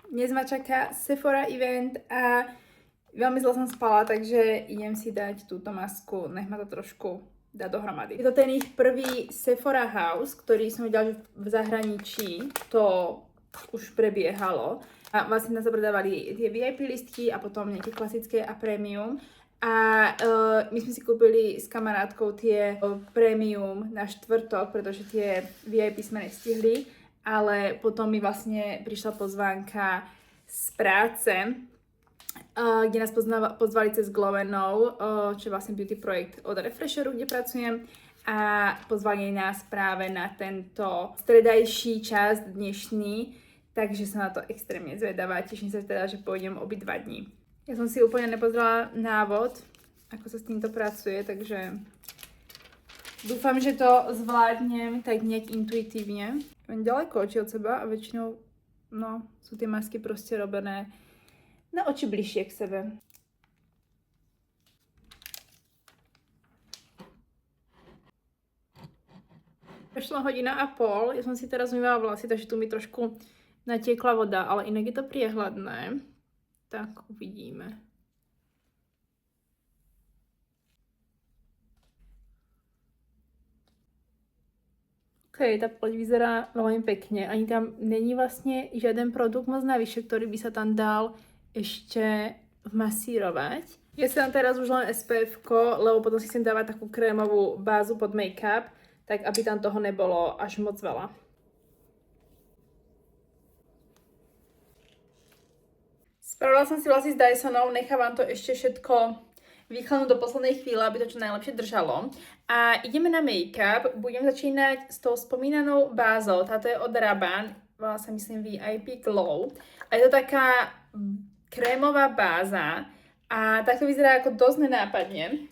Dnes ma čaká Sephora event a veľmi zle som spala, takže idem si dať túto masku, nech ma to trošku dá dohromady. Je to ten ich prvý Sephora House, ktorý som videla, že v zahraničí to už prebiehalo. A vlastne nás predávali tie VIP listky a potom nejaké klasické a premium. A my sme si kúpili s kamarátkou tie premium na štvrtok, pretože tie VIP sme nestihli. Ale potom mi vlastne prišla pozvánka z práce, kde nás pozvali cez Glow & Know, čo je vlastne beauty projekt od Refresheru, kde pracujem. A pozvali nás práve na tento stredajší čas dnešný, takže som na to extrémne zvedavá. Teším sa teda, že pôjdem obidva dní. Ja som si úplne nepozrela návod, ako sa s týmto pracuje, takže dúfam, že to zvládnem tak nejak intuitívne. Ďaleko oči od seba a väčšinou sú tie masky proste robené na oči bližšie k sebe. Prešla 1,5 hodiny, ja som si teraz umývala vlasy, takže tu mi trošku natiekla voda, ale inak je to priehľadné. Tak uvidíme. OK, tá pleť vyzerá veľmi pekne. Ani tam není vlastne žiaden produkt moc navyše, ktorý by sa tam dal ešte vmasírovať. Ja si dám teraz už len SPF-ko, lebo potom si chcem dávať takú krémovú bázu pod make-up, tak aby tam toho nebolo až moc veľa. Spravila som si vlasy s Dysonou, nechávam to ešte všetko vychladnúť do poslednej chvíle, aby to čo najlepšie držalo. A ideme na make-up. Budem začínať s tou spomínanou bázou. Táto je od Rabanne, volá sa myslím VIP Glow. A je to taká krémová báza a takto vyzerá ako dosť nenápadne,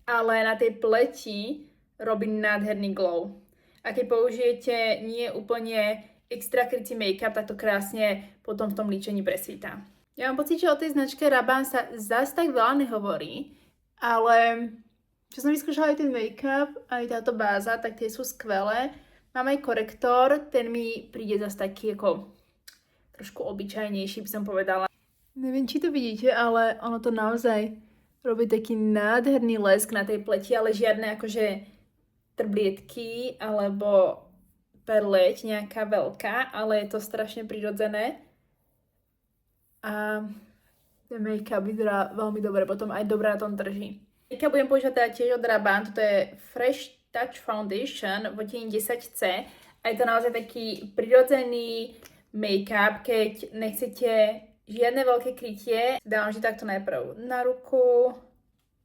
ale na tej pleti robí nádherný glow. A keď použijete nie úplne extra krycí make-up, tak to krásne potom v tom líčení presvítá. Ja mám pocit, že o tej značke Rabanne sa zase tak veľa nehovorí, ale čo som vyskúšala aj ten make-up, aj táto báza, tak tie sú skvelé. Mám aj korektor, ten mi príde zase taký ako trošku obyčajnejší, by som povedala. Neviem, či to vidíte, ale ono to naozaj robí taký nádherný lesk na tej pleti, ale žiadne akože trblietky alebo perleť nejaká veľká, ale je to strašne prirodzené. A ten make-up vyzerá veľmi dobre, potom aj dobre na tom drží. Make-up budem používať teda tiež od Rabanne, toto je Fresh Touch Foundation v odtieni 10C a je to naozaj taký prirodzený make-up, keď nechcete žiadne veľké krytie. Dávam vždy takto najprv na ruku,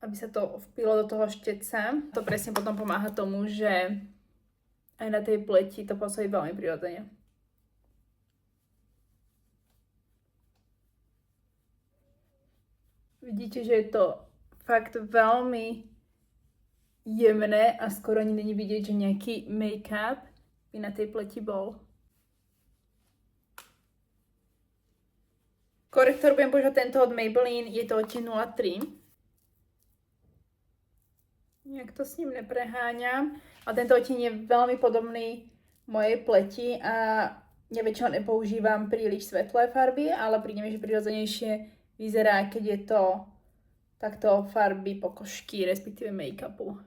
aby sa to vpilo do toho šteca. To presne potom pomáha tomu, že aj na tej pleti to pôsobí veľmi prirodzene. Vidíte, že je to fakt veľmi jemné a skoro ani není vidieť, že nejaký make-up by na tej pleti bol. Korektor budem používať tento od Maybelline, je to odtieň 03. Nejak to s ním nepreháňam. A tento odtieň je veľmi podobný mojej pleti a ja väčšinou nepoužívam príliš svetlé farby, ale príde mi, že prirodzenejšie vyzerá, keď je to takto farby pokožky, respektíve make-upu.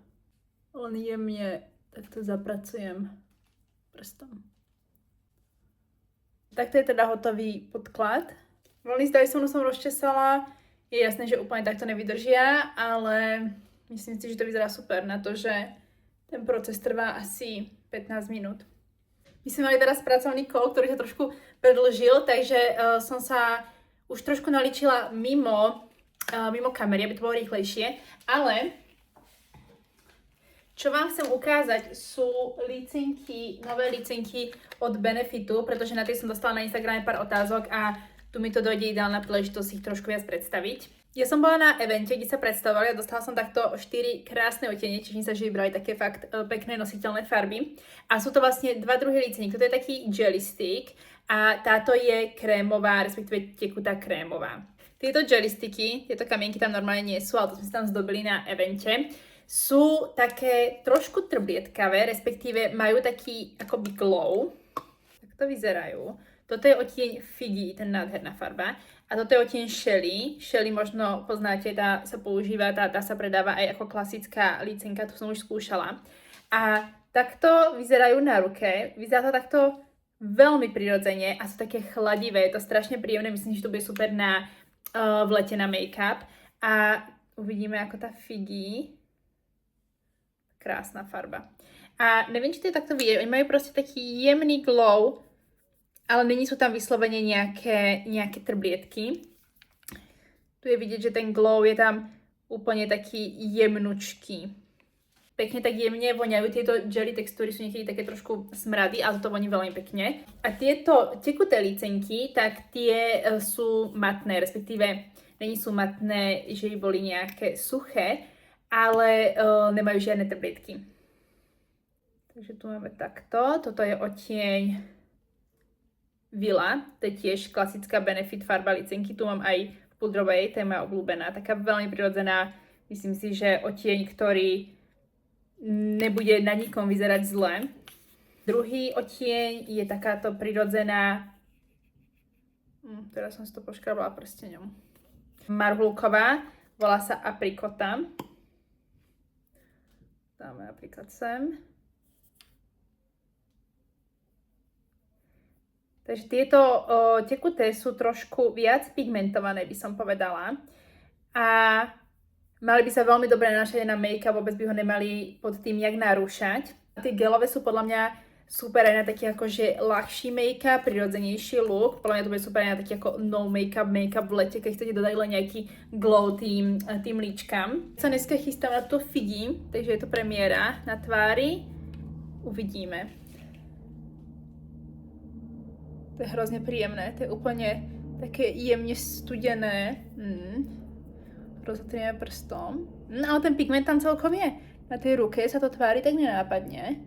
Len jemne takto zapracujem prstom. Takto je teda hotový podklad. Vlny z Dysonu som rozčesala. Je jasné, že úplne takto nevydržia, ale myslím si, že to vyzerá super na to, že ten proces trvá asi 15 minút. My sme mali teraz pracovný kol, ktorý sa trošku predĺžil, takže som sa už trošku naličila mimo kamery, aby to bolo rýchlejšie, ale čo vám chcem ukázať sú nové lícenky od Benefitu, pretože na tie som dostala na Instagrame pár otázok a tu mi to dojde ideálna príležitosť ich trošku viac predstaviť. Ja som bola na evente, kde sa predstavovali a dostala som takto 4 krásne odtiene, čiže sa, že vybrali také fakt pekné nositeľné farby. A sú to vlastne dva druhy líceniek. Toto je taký jelly stick a táto je krémová, respektíve tekutá krémová. Tieto jelly sticky, tieto kamienky tam normálne nie sú, ale to sme sa tam zdobili na evente. Sú také trošku trblietkavé, respektíve majú taký akoby glow. Tak to vyzerajú. Toto je odtieň Figgy, ten nádherná farba. A toto je odtieň Shelly. Shelly možno poznáte, tá sa používa, tá sa predáva aj ako klasická lícenka, tu som už skúšala. A takto vyzerajú na ruke. Vyzerá to takto veľmi prirodzene a sú také chladivé. Je to strašne príjemné, myslím, že to bude super v lete na make-up. A uvidíme, ako tá Figgy. Krásna farba. A neviem, či to je takto vidieť. Oni majú proste taký jemný glow, ale není sú tam vyslovene nejaké trblietky. Tu je vidieť, že ten glow je tam úplne taký jemnučký. Pekne tak jemne voňajú. Tieto jelly textúry sú niekedy také trošku smrady, ale to voní veľmi pekne. A tieto tekuté lícenky, tak tie sú matné, respektíve není sú matné, že by boli nejaké suché, ale nemajú žiadne trblietky. Takže tu máme takto. Toto je odtieň Villa, to je tiež klasická Benefit farba licenky, tu mám aj v pudrovej, to je moja obľúbená, taká veľmi prirodzená, myslím si, že odtieň, ktorý nebude na nikom vyzerať zle. Druhý odtieň je takáto prirodzená, teraz som si to poškrabala prsteňom, marhulková, volá sa Aprikota. Dáme napríklad sem. Takže tieto tekuté sú trošku viac pigmentované, by som povedala. A mali by sa veľmi dobre nanášať na make-up, vôbec by ho nemali pod tým nejak narúšať. A tie gelové sú podľa mňa super aj na taký akože ľahší make-up, prirodzenejší look. Podľa mňa to bude super aj na taký ako no make-up v lete, keď chcete dodať len nejaký glow tým líčkam. Sa dneska chystám na to Figgy, takže je to premiéra na tvári. Uvidíme. To je hrozne príjemné, to je úplne také jemne studené. Rozotrieme prstom. Ale ten pigment tam celkom je. Na tej ruke sa to tvári tak nenápadne.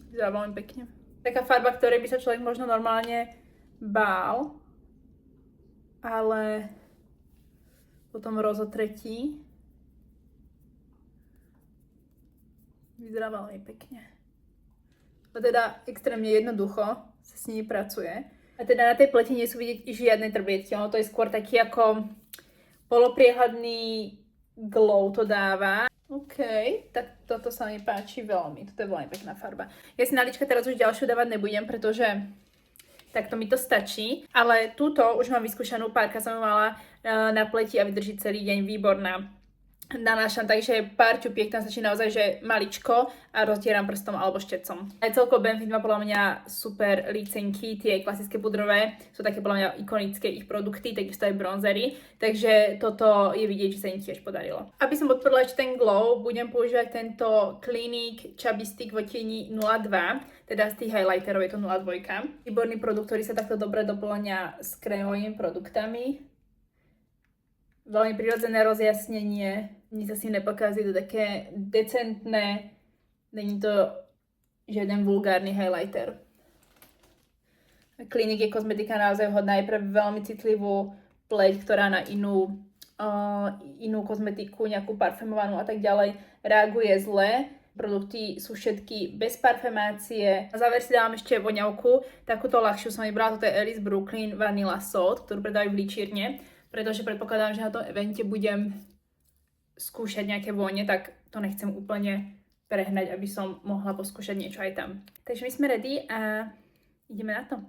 Vyzerá veľmi pekne. Taká farba, ktorej by sa človek možno normálne bál. Ale potom rozotretí. Vyzerá veľmi pekne. A teda extrémne jednoducho sa s nimi pracuje. A teda na tej pleti nie sú vidieť žiadne trblietky. Ono to je skôr taký ako polopriehľadný glow to dáva. OK, tak toto sa mi páči veľmi. Toto je veľmi pekná farba. Ja si na líčka teraz už ďalšiu dávať nebudem, pretože takto mi to stačí. Ale túto už mám vyskúšanú, párka som ju mala na pleti a vydrží celý deň, výborná. Nanášam, takže pár čupiek tam stačí naozaj, že maličko a rozdieram prstom alebo štecom. Aj celkovo Benefit má podľa mňa super lícenky, tie klasické pudrové sú také podľa mňa ikonické ich produkty, takisto aj bronzery, takže toto je vidieť, že sa im tiež podarilo. Aby som podporila ešte ten glow, budem používať tento Clinique Chubby Stick v odtieni 02, teda z tých highlighterov je to 02. Výborný produkt, ktorý sa takto dobre doplňa s krémovými produktami. Veľmi prirodzené rozjasnenie, nič sa si nepokazí, to také decentné, není to žiaden vulgárny highlighter. Clinique je kozmetika naozaj vhodná aj pre veľmi citlivú pleť, ktorá na inú kozmetiku, nejakú parfumovanú a tak ďalej reaguje zle. Produkty sú všetky bez parfumácie. Na záver si dávam ešte voňavku, takúto ľahšiu som vybrala, toto je Alice Brooklyn Vanilla Salt, ktorú predávajú v líčírne. Pretože predpokladám, že na tom evente budem skúšať nejaké vône, tak to nechcem úplne prehnať, aby som mohla poskúšať niečo aj tam. Takže my sme ready a ideme na to.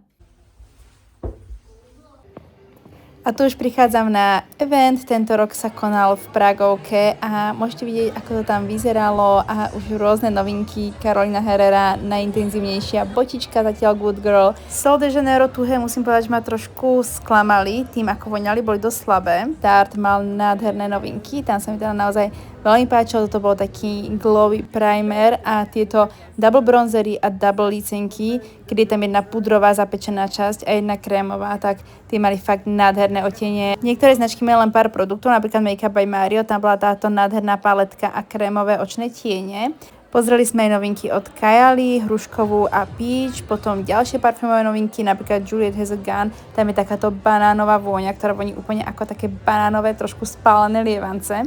A tu už prichádzam na event, tento rok sa konal v Pragovke a môžete vidieť, ako to tam vyzeralo a už rôzne novinky. Carolina Herrera, najintenzívnejšia botička, zatiaľ Good Girl. Sol de Janeiro tuhé, musím povedať, že ma trošku sklamali, tým ako voňali, boli dosť slabé. Tarte mal nádherné novinky, tam sa mi teda naozaj veľmi páčilo, toto bol taký glowy primer a tieto double bronzery a double lícenky, keď je tam jedna pudrová zapečená časť a jedna krémová, tak tie mali fakt nádherné odtiene. Niektoré značky mali len pár produktov, napríklad Makeup by Mario, tam bola táto nádherná paletka a krémové očné tiene. Pozreli sme aj novinky od Kylie, hruškovú a Peach, potom ďalšie parfumové novinky, napríklad Juliet Has a Gun, tam je takáto banánová vôňa, ktorá voní úplne ako také banánové, trošku spálené lievance.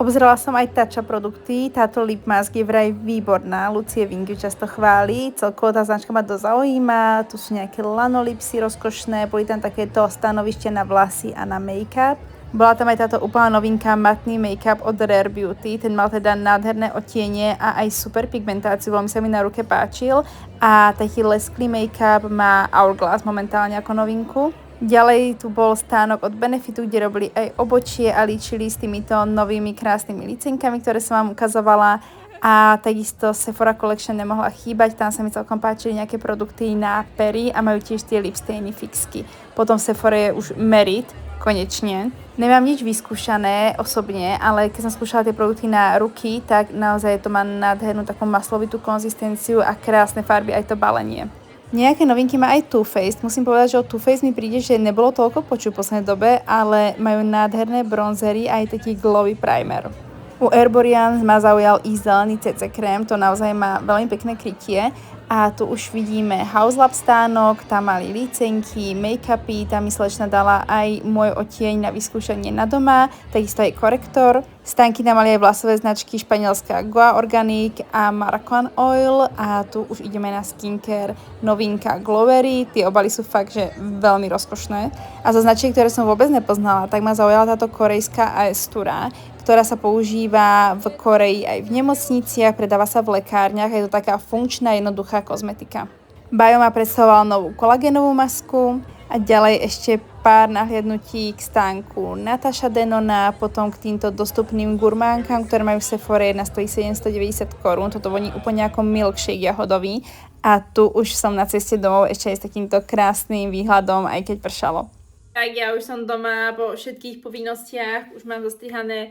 Obzerala som aj Tatcha produkty, táto lip mask je vraj výborná, Lucie Wing ju často chváli, celkovo tá značka ma dosť zaujíma, tu sú nejaké lanolipsy rozkošné, boli tam takéto stanovište na vlasy a na make-up. Bola tam aj táto úplná novinka matný make-up od Rare Beauty, ten mal teda nádherné odtiene a aj super pigmentáciu, veľmi sa mi na ruke páčil a taký lesklý make-up má Hourglass momentálne ako novinku. Ďalej tu bol stánok od Benefitu, kde robili aj obočie a líčili s týmito novými krásnymi licenkami, ktoré som vám ukazovala. A takisto Sephora Collection nemohla chýbať, tam sa mi celkom páčili nejaké produkty na pery a majú tiež tie lipstainy fixky. Potom Sephora je už Merit, konečne. Nemám nič vyskúšané osobne, ale keď som skúšala tie produkty na ruky, tak naozaj to má nádhernú takú maslovitú konzistenciu a krásne farby aj to balenie. Nejaké novinky má aj Too Faced. Musím povedať, že o Too Faced mi príde, že nebolo toľko počuť v poslednej dobe, ale majú nádherné bronzery a aj taký glowy primer. U Erborian ma zaujal ich zelený CC krém, to naozaj má veľmi pekné krytie. A tu už vidíme House Lab stánok, tam mali lícenky, make-upy, tam mi slečna dala aj môj odtieň na vyskúšanie na doma, takisto aj korektor. Stánky tam mali aj vlasové značky španielská Goa Organic a Maracan Oil a tu už ideme na skincare novinka Glowery, tie obaly sú fakt, že veľmi rozkošné. A zo značiek, ktoré som vôbec nepoznala, tak ma zaujala táto korejská Aestura, ktorá sa používa v Koreji aj v nemocniciach, predáva sa v lekárniach, je to taká funkčná, jednoduchá kozmetika. Bio ma predstavoval novú kolagénovú masku a ďalej ešte pár nahliadnutí k stánku Natasha Denona, potom k týmto dostupným gurmánkam, ktoré majú v Sephore, jedna stojí 790 korún, toto voní úplne ako milkshake jahodový a tu už som na ceste domov ešte aj s takýmto krásnym výhľadom, aj keď pršalo. Tak ja už som doma po všetkých povinnostiach, už mám zostrihané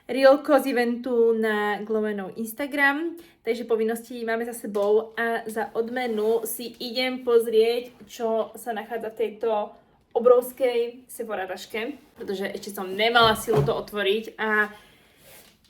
reelko z eventu na Glowenov Instagram, takže povinnosti máme za sebou a za odmenu si idem pozrieť, čo sa nachádza v tejto obrovskej Sephora taške, pretože ešte som nemala silu to otvoriť a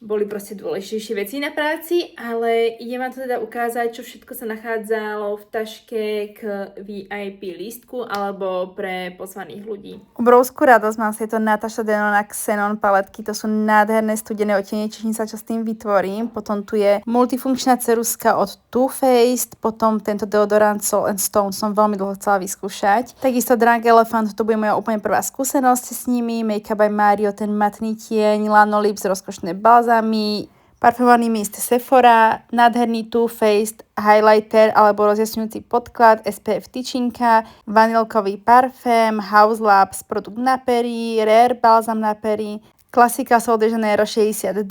boli proste dôležitejšie veci na práci, ale idem vám to teda ukázať, čo všetko sa nachádzalo v taške k VIP lístku alebo pre pozvaných ľudí. Obrovskú radosť mám z tejto Natasha Denona Xenon paletky, to sú nádherné studené odtiene, teším sa, čo s tým vytvorím. Potom tu je multifunkčná ceruska od Too Faced, potom tento deodorant Soul and Stone som veľmi dlho chcela vyskúšať. Takisto Drunk Elephant, to bude moja úplne prvá skúsenosť s nimi, Makeup by Mario, ten matný tieň, Lanolips, rozkošné balzamy, parfumovaný mist Sephora, nádherný Too Faced highlighter alebo rozjasňujúci podklad, SPF tyčinka, vanilkový parfém, House Labs, produkt na pery, Rare balzam na pery, klasika Sol de Janeiro 62,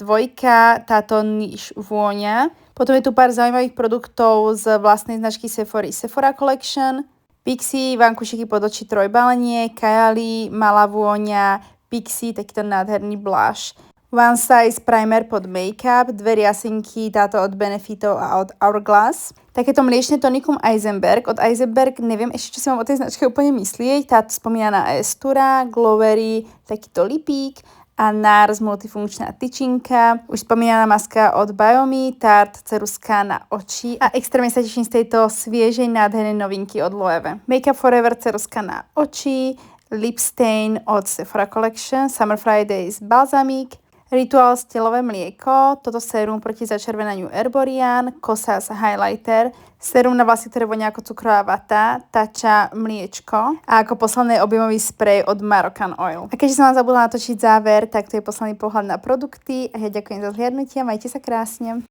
táto niche vôňa. Potom je tu pár zaujímavých produktov z vlastnej značky Sephory, Sephora Collection, Pixie, vankušiky pod oči trojbalenie, Kylie, malá vôňa, Pixie, takýto nádherný blush. One Size Primer pod make-up, dve riasinky, táto od Benefitov a od Hourglass. Takéto mliečne tonikum Eisenberg. Od Eisenberg neviem ešte, čo si mám o tej značke úplne myslieť. Táto spomínaná Aestura, Glowery, takýto lipík a NARS multifunkčná tyčinka. Už spomínaná maska od Biomi, Tarte ceruska na oči. A extrémne sa teším z tejto sviežej nádhernej novinky od Loewe. Makeup Forever ceruska na oči, Lip Stain od Sephora Collection, Summer Fridays balzamík, Ritual stelové mlieko, toto sérum proti začervenaniu Erborian, Kosas highlighter, sérum na vlasy, ktoré vonia ako cukrová vata, Tatcha mliečko a ako posledné objemový sprej od Maracan Oil. A keďže som vám zabudla natočiť záver, tak to je posledný pohľad na produkty a ja ďakujem za zhliadnutie, majte sa krásne.